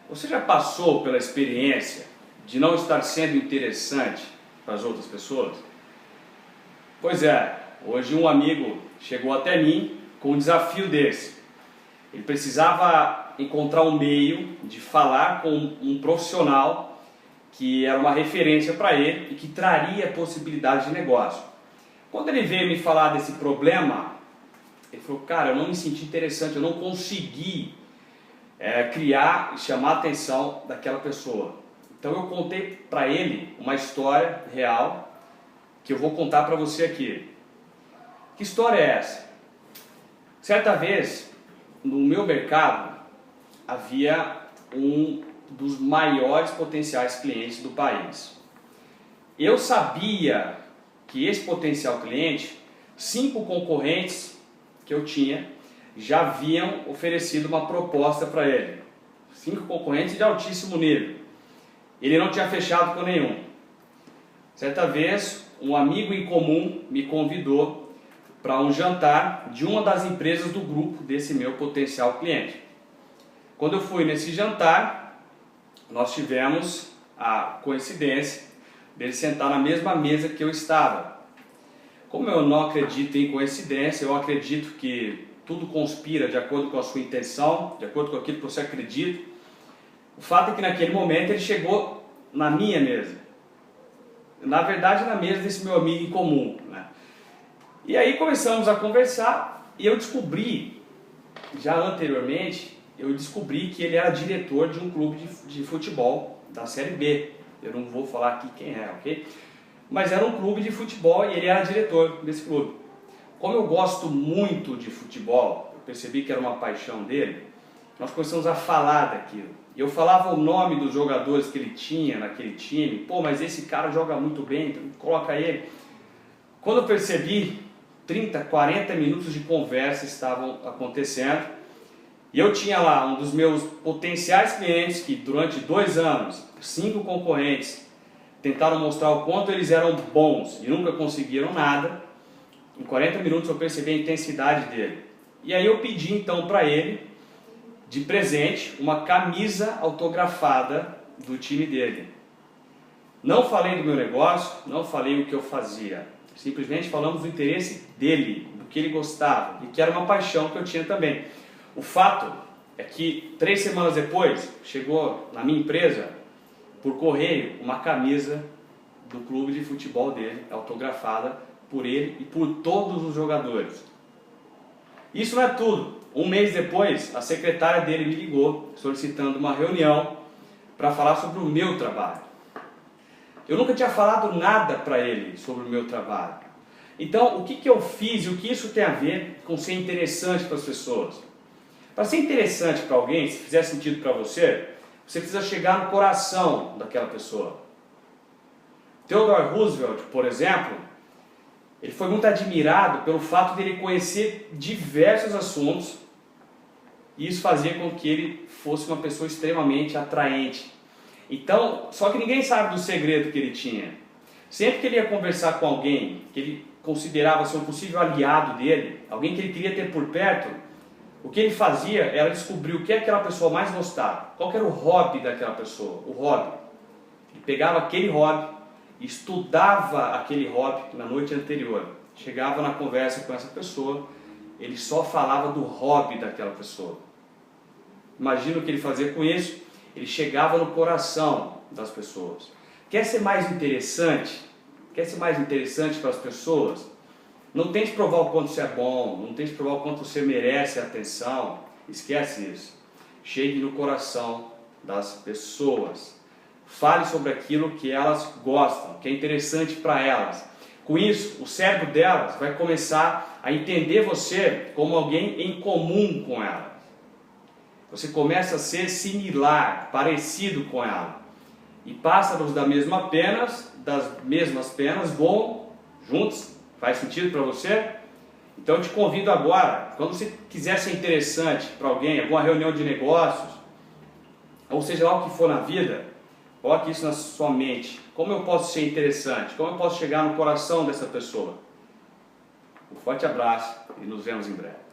Você já passou pela experiência de não estar sendo interessante para as outras pessoas? Pois é, hoje um amigo chegou até mim com um desafio desse. Ele precisava encontrar um meio de falar com um profissional que era uma referência para ele e que traria possibilidade de negócio. Quando ele veio me falar desse problema, ele falou: cara, eu não me senti interessante, eu não consegui criar e chamar a atenção daquela pessoa. Então eu contei para ele uma história real que eu vou contar para você aqui. Que história é essa? Certa vez, no meu mercado, havia um dos maiores potenciais clientes do país. Eu sabia que esse potencial cliente, 5 concorrentes que eu tinha, já haviam oferecido uma proposta para ele. 5 concorrentes de altíssimo nível. Ele não tinha fechado com nenhum. Certa vez, um amigo em comum me convidou para um jantar de uma das empresas do grupo desse meu potencial cliente. Quando eu fui nesse jantar, nós tivemos a coincidência dele sentar na mesma mesa que eu estava. Como eu não acredito em coincidência, eu acredito que tudo conspira de acordo com a sua intenção, de acordo com aquilo que você acredita. O fato é que naquele momento ele chegou na minha mesa. Na verdade, na mesa desse meu amigo em comum, né? E aí começamos a conversar e eu descobri, já anteriormente, que ele era diretor de um clube de futebol da Série B. Eu não vou falar aqui quem é, ok? Mas era um clube de futebol e ele era diretor desse clube. Como eu gosto muito de futebol, eu percebi que era uma paixão dele, nós começamos a falar daquilo. E eu falava o nome dos jogadores que ele tinha naquele time. Pô, mas esse cara joga muito bem, então coloca ele. Quando eu percebi, 30, 40 minutos de conversa estavam acontecendo. E eu tinha lá um dos meus potenciais clientes que durante 2 anos, 5 concorrentes, tentaram mostrar o quanto eles eram bons e nunca conseguiram nada. Em 40 minutos eu percebi a intensidade dele. E aí eu pedi então para ele, de presente, uma camisa autografada do time dele. Não falei do meu negócio, não falei o que eu fazia. Simplesmente falamos do interesse dele, do que ele gostava e que era uma paixão que eu tinha também. O fato é que 3 semanas depois chegou na minha empresa, por correio, uma camisa do clube de futebol dele, autografada por ele e por todos os jogadores. Isso não é tudo. 1 mês depois, a secretária dele me ligou, solicitando uma reunião para falar sobre o meu trabalho. Eu nunca tinha falado nada para ele sobre o meu trabalho. Então, o que eu fiz e o que isso tem a ver com ser interessante para as pessoas? Para ser interessante para alguém, se fizer sentido para você, você precisa chegar no coração daquela pessoa. Theodore Roosevelt, por exemplo, ele foi muito admirado pelo fato de ele conhecer diversos assuntos e isso fazia com que ele fosse uma pessoa extremamente atraente. Então, só que ninguém sabe do segredo que ele tinha. Sempre que ele ia conversar com alguém que ele considerava ser um possível aliado dele, alguém que ele queria ter por perto, o que ele fazia era descobrir o que aquela pessoa mais gostava, qual era o hobby daquela pessoa, o hobby. Ele pegava aquele hobby, estudava aquele hobby na noite anterior, chegava na conversa com essa pessoa, ele só falava do hobby daquela pessoa. Imagina o que ele fazia com isso, ele chegava no coração das pessoas. Quer ser mais interessante? Quer ser mais interessante para as pessoas? Não tente provar o quanto você é bom, não tente provar o quanto você merece atenção, esquece isso. Chegue no coração das pessoas. Fale sobre aquilo que elas gostam, que é interessante para elas. Com isso, o cérebro delas vai começar a entender você como alguém em comum com elas. Você começa a ser similar, parecido com ela. E pássaros das mesmas penas voam juntos. Faz sentido para você? Então eu te convido agora, quando você quiser ser interessante para alguém, alguma reunião de negócios, ou seja lá o que for na vida, coloque isso na sua mente. Como eu posso ser interessante? Como eu posso chegar no coração dessa pessoa? Um forte abraço e nos vemos em breve.